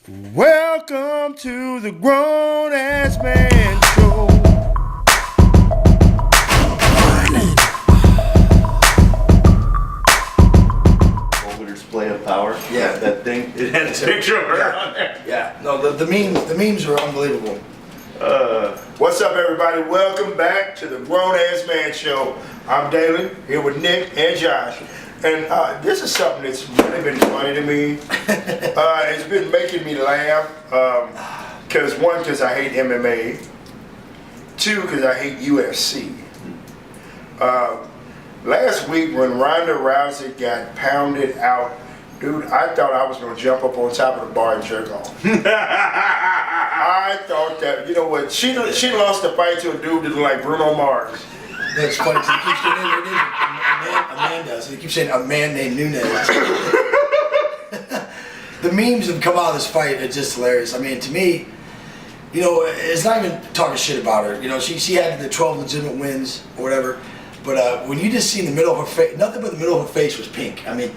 Welcome to the Grown Ass Man Show. Older display of power. Yeah. That thing. It had a picture of her on there. Yeah, no, the memes are unbelievable. What's up, everybody? Welcome back to the Grown Ass Man Show. I'm Dalen, here with Nick and Josh. And this is something that's really been funny to me. It's been making me laugh. Because I hate MMA. Two, because I hate UFC. Last week when Rhonda Rousy got pounded out, dude, I thought I was going to jump up on top of the bar and jerk off. I thought that, you know what, she lost the fight to a dude that looked like Bruno Mars. That's funny. He keeps saying her name, Amanda. So he keeps saying a man named Nunes. The memes that come out of this fight are just hilarious. I mean, to me, you know, it's not even talking shit about her. You know, she had the 12 legitimate wins or whatever. But when you just see in the middle of her face, nothing but the middle of her face was pink. I mean,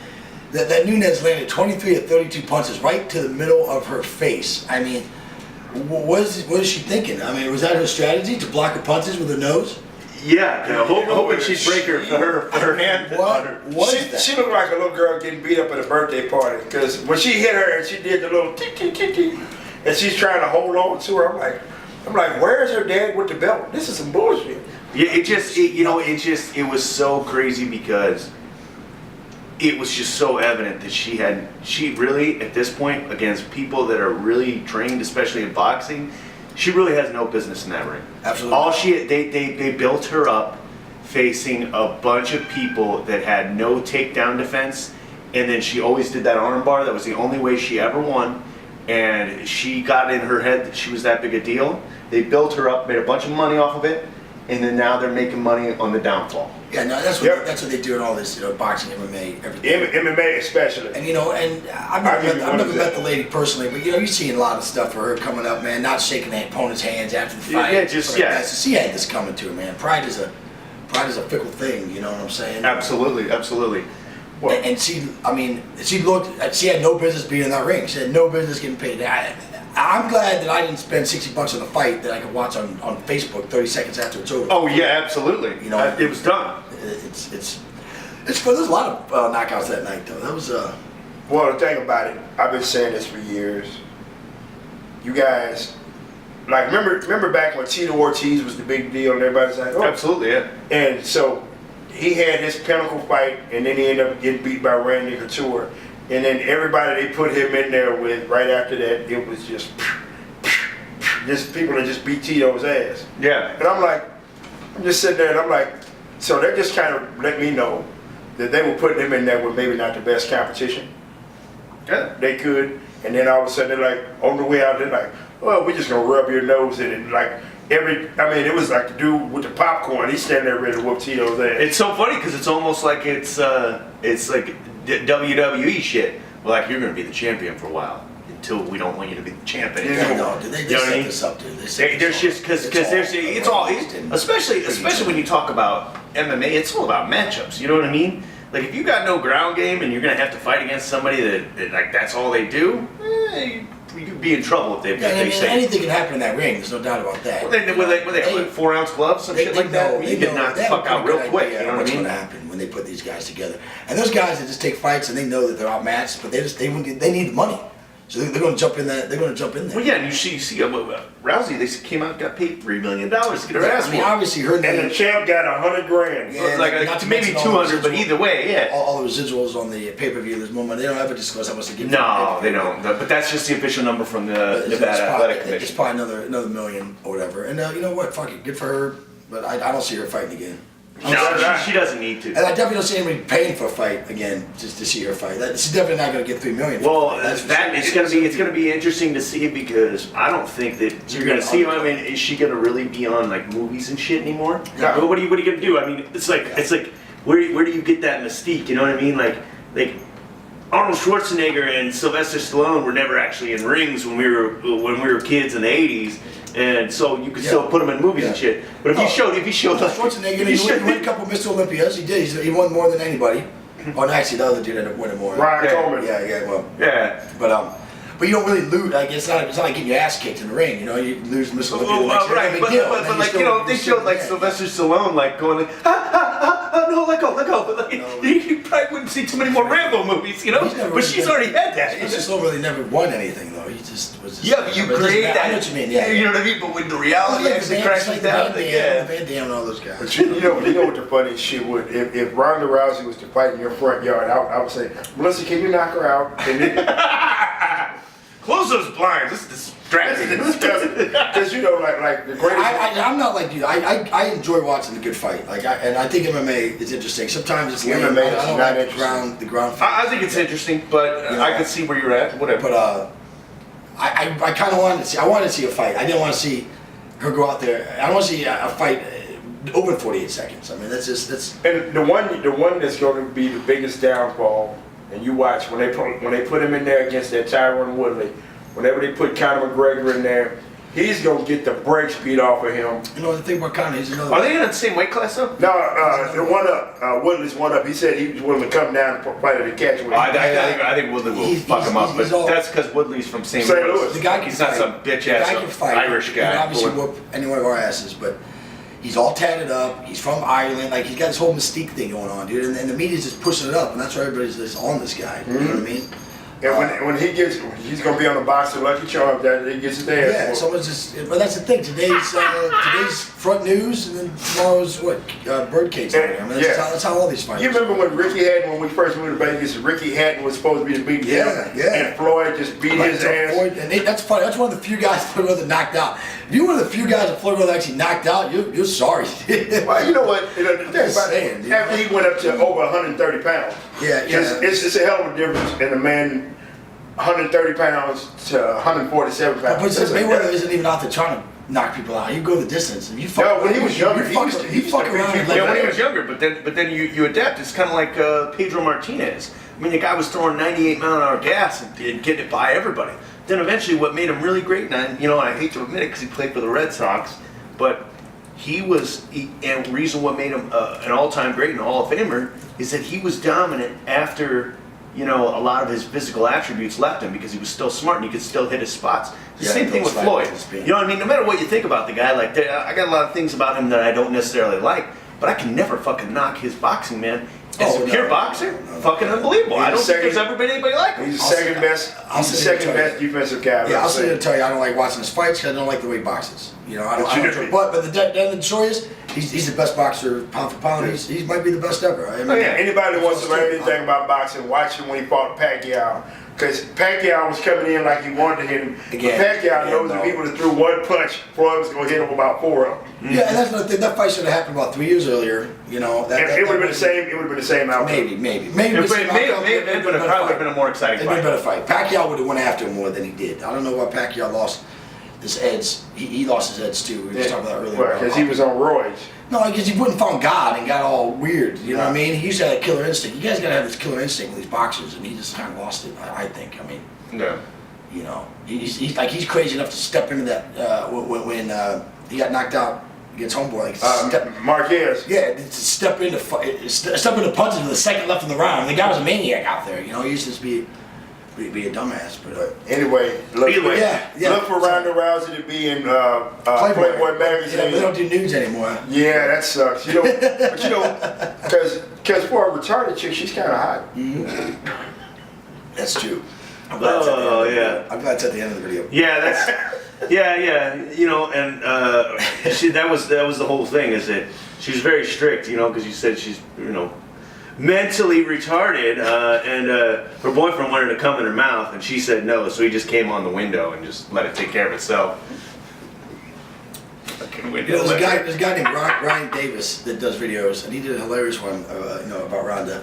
that Nunes landed 23 of 32 punches right to the middle of her face. I mean, what is she thinking? I mean, was that her strategy to block her punches with her nose? Yeah, hoping she'd break her hand. She looked like a little girl getting beat up at a birthday party. Because when she hit her and she did the little tick tick tick tick, and she's trying to hold on to her, I'm like, where's her dad with the belt? This is some bullshit. Yeah, it was so crazy because it was just so evident that she really, at this point, against people that are really trained, especially in boxing, she really has no business in that ring. Absolutely. They built her up facing a bunch of people that had no takedown defense, and then she always did that arm bar. That was the only way she ever won, and she got in her head that she was that big a deal. They built her up, made a bunch of money off of it, and then now they're making money on the downfall. Yeah, no, that's what they do in all this, you know, boxing, MMA, everything. MMA especially. And you know, and I've never met the lady personally, but you know, you're seeing a lot of stuff for her coming up, man. Not shaking the opponent's hands after the fight. Yeah, So she had this coming to her, man. Pride is a fickle thing. You know what I'm saying? Absolutely. Well, and she had no business being in that ring. She had no business getting paid. I'm glad that I didn't spend $60 on a fight that I could watch on Facebook 30 seconds after it's over. Oh yeah, absolutely. You know, it was done. It's fun. There's a lot of knockouts that night though. That was Well, the thing about it, I've been saying this for years. You guys, like remember back when Tito Ortiz was the big deal and everybody's like, oh, absolutely, yeah. And so he had his pinnacle fight, and then he ended up getting beat by Randy Couture. And then everybody they put him in there with right after that, it was just people that just beat Tito's ass. Yeah. And I'm just sitting there and I'm like, so they just kind of let me know that they were putting him in there with maybe not the best competition. Yeah. They could. And then all of a sudden they're like, on the way out, they're like, oh, we're just going to rub your nose in it. Like, it was like the dude with the popcorn. He's standing there ready to whoop Tito's ass. It's so funny because it's almost like it's like WWE shit. Well, like you're going to be the champion for a while until we don't want you to be the champ anymore. Yeah, no, they set this up, dude. There's just because it's all especially when you talk about MMA, it's all about matchups. You know what I mean? Like if you got no ground game and you're going to have to fight against somebody that like that's all they do, you could be in trouble if they say anything can happen in that ring. There's no doubt about that. Well, they have like 4-ounce gloves, some shit like that. You get knocked the fuck out real quick. You know what I mean? What's going to happen when they put these guys together? And those guys that just take fights and they know that they're outmatched, but they need the money, so they're going to jump in there. They're going to jump in there. Well, yeah, and you see Rousey. They came out, got paid $3 million to get her ass. I mean, obviously her name. And the champ got $100,000. Yeah, like maybe 200, but either way, yeah. All the residuals on the pay-per-view. There's more money. They don't ever disclose how much they give. No, they don't. But that's just the official number from the Nevada Athletic Commission. It's probably another million or whatever. And you know what? Fuck it. Good for her. But I don't see her fighting again. No, she doesn't need to. And I definitely don't see anybody paying for a fight again just to see her fight. She's definitely not going to get $3 million. Well, it's going to be interesting to see because I don't think that you're going to see. I mean, is she going to really be on like movies and shit anymore? No. What are you going to do? I mean, it's like where do you get that mystique? You know what I mean? Like Arnold Schwarzenegger and Sylvester Stallone were never actually in rings when we were kids in the '80s. And so you could still put them in movies and shit. But if you showed Schwarzenegger, he won a couple of Mr. Olympias. He did. He won more than anybody. Oh, and actually, the other dude ended up winning more. Ryan Coleman. Yeah. Well. Yeah. But but you don't really lose. Like it's not like getting your ass kicked in the ring. You know, you lose Miss Olympia. Right, but like they showed like Sylvester Stallone like going like no, let go. But like, you probably wouldn't see too many more Rambo movies, you know. But she's already had that. Sylvester Stallone really never won anything though. He just was. Yeah, but you create that. I know what you mean. Yeah, you know what I mean. But when the reality actually crashes down, Van Damme and all those guys. But you know what the funniest shit would if Rhonda Rousey was to fight in your front yard, I would say, Melissa, can you knock her out? And then, close those blinds. This is distracting. Because you know, like the greatest. I'm not like you. I enjoy watching the good fight. Like, and I think MMA is interesting. Sometimes it's lame. MMA is I don't not like the ground fight. I think it's interesting, but I can see where you're at. Whatever. But I kind of wanted to see. I wanted to see a fight. I didn't want to see her go out there. I don't want to see a fight over 48 seconds. I mean, that's. And the one that's going to be the biggest downfall, and you watch when they put him in there against that Tyron Woodley. Whenever they put Conor McGregor in there, he's gonna get the brakes beat off of him. You know the thing about Conor, he's another. Are they in the same weight class though? No, the one up, Woodley's one up. He said he was willing to come down and fight the catch with him. I think Woodley will fuck him up, but that's because Woodley's from St. Louis. The guy can he's not some bitch ass Irish guy. He can obviously whoop any one of our asses, but he's all tatted up. He's from Ireland. Like he's got this whole mystique thing going on, dude. And the media's just pushing it up, and that's why everybody's just on this guy. You know what I mean? And when he's gonna be on the boxer Lucky Charm that he gets his ass. Yeah, someone's just. But that's the thing. Today's front news, and then tomorrow's what Birdcage. I mean, that's how all these fights. You remember when Ricky Hatton, when we first moved to Vegas, Ricky Hatton was supposed to be the big him, and Floyd just beat his ass. Floyd, and that's funny. That's one of the few guys Floyd Mayweather knocked out. If you're one of the few guys that Floyd Mayweather actually knocked out, you're sorry. Well, you know what? The thing about it, after he went up to over 130 pounds. Yeah. It's a hell of a difference in a man 130 pounds to 147 pounds. But since Mayweather isn't even out there trying to knock people out, you go the distance. If you fuck, when he was younger, he fuck around. Yeah, when he was younger, but then you adapt. It's kind of like Pedro Martinez. I mean, the guy was throwing 98-mile-an-hour gas and getting it by everybody. Then eventually, what made him really great, and I hate to admit it because he played for the Red Sox, but and the reason what made him an all-time great and a Hall of Famer is that he was dominant after. A lot of his physical attributes left him because he was still smart and he could still hit his spots. The same thing with Floyd. You know what I mean? No matter what you think about the guy, like I got a lot of things about him that I don't necessarily like, but I can never fucking knock his boxing, man. As a pure boxer, fucking unbelievable. I don't think there's ever been anybody like him. He's the second best. He's the second best defensive guy. Yeah, I'll sit here and tell you, I don't like watching his fights because I don't like the way he boxes. I don't. But the story is, he's the best boxer pound for pound. He might be the best ever. I mean, anybody that wants to learn anything about boxing, watch him when he fought Pacquiao. Because Pacquiao was coming in like he wanted to hit him. Pacquiao knows if he would have threw one punch, Floyd was going to hit him about 4 of them. Yeah, and that's another thing. That fight should have happened about 3 years earlier. It would have been the same. It would have been the same outcome. Maybe, but it would have been a more exciting fight. It'd been a better fight. Pacquiao would have went after him more than he did. I don't know why Pacquiao lost his edge. He lost his edge too. We were talking about that earlier. Because he was on roids. No, because he wouldn't found God and got all weird. You know what I mean? He used to have a killer instinct. You guys got to have this killer instinct with these boxers, and he just kind of lost it. I think. I mean. No. He's crazy enough to step into that when he got knocked out against Homeboy. Marquez. Yeah, to step into punches with the second left in the round. The guy was a maniac out there. He used to just be a dumbass. But anyway, look for Rhonda Rousey to be in Playboy magazine. Yeah, they don't do nudes anymore. Yeah, that sucks. Because for a retarded chick, she's kind of hot. Mm-hmm. That's true. I'm glad it's at the end of the video. Yeah, and that was the whole thing, is that she's very strict, because you said she's, mentally retarded, and her boyfriend wanted to come in her mouth, and she said no, so he just came on the window and just let it take care of itself. There's a guy named Ryan Davis that does videos, and he did a hilarious one, about Rhonda.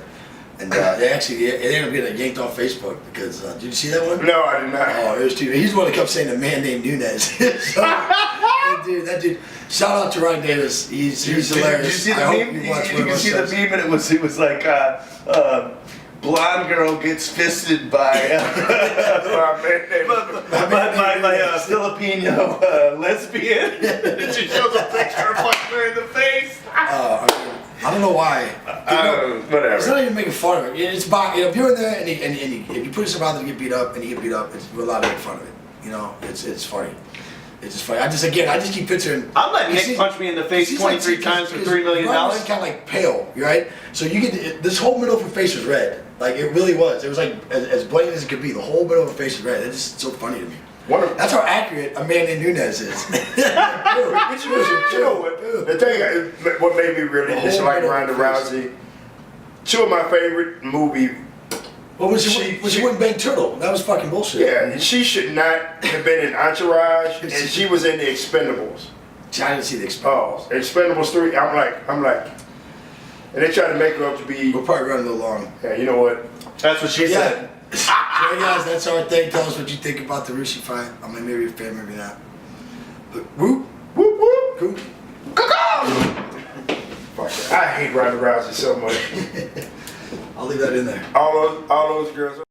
And they ended up getting yanked off Facebook because, did you see that one? No, I did not. Oh, it was too. He's the one that kept saying a man named Nunez. that dude. Shout out to Ryan Davis. He's hilarious. Did you see the meme? You can see the meme, and it was like, blonde girl gets fisted by my Filipino lesbian. And she shows a picture of her in the face. I don't know why. Whatever. It's not even making fun of it. It's if you're in there and if you put yourself out there to get beat up and you get beat up, we're allowed to make fun of it. You know, it's funny. It's just funny. I just keep picturing. I'm letting Nick punch me in the face 23 times for $3 million. Rhonda's kind of like pale, right? So you get this whole middle of her face was red. Like it really was. It was like as blatant as it could be. The whole middle of her face was red. It's just so funny to me. That's how accurate Amanda Nunes is. You know what? The thing, what made me really dislike Rhonda Rousey, two of my favorite movie. Well, when she wouldn't bang Turtle, that was fucking bullshit. Yeah, and she should not have been in Entourage, and she was in the Expendables. I didn't see the Expendables. Oh, Expendables 3. I'm like, and they tried to make her up to be. We're probably running a little long. Yeah, you know what? That's what she said. So guys, that's our thing. Tell us what you think about the Rousy fight. I mean, maybe you're a fan, maybe not. But whoop, whoop, whoop, whoop. Fuck it. I hate Rhonda Rousey so much. I'll leave that in there. All those girls.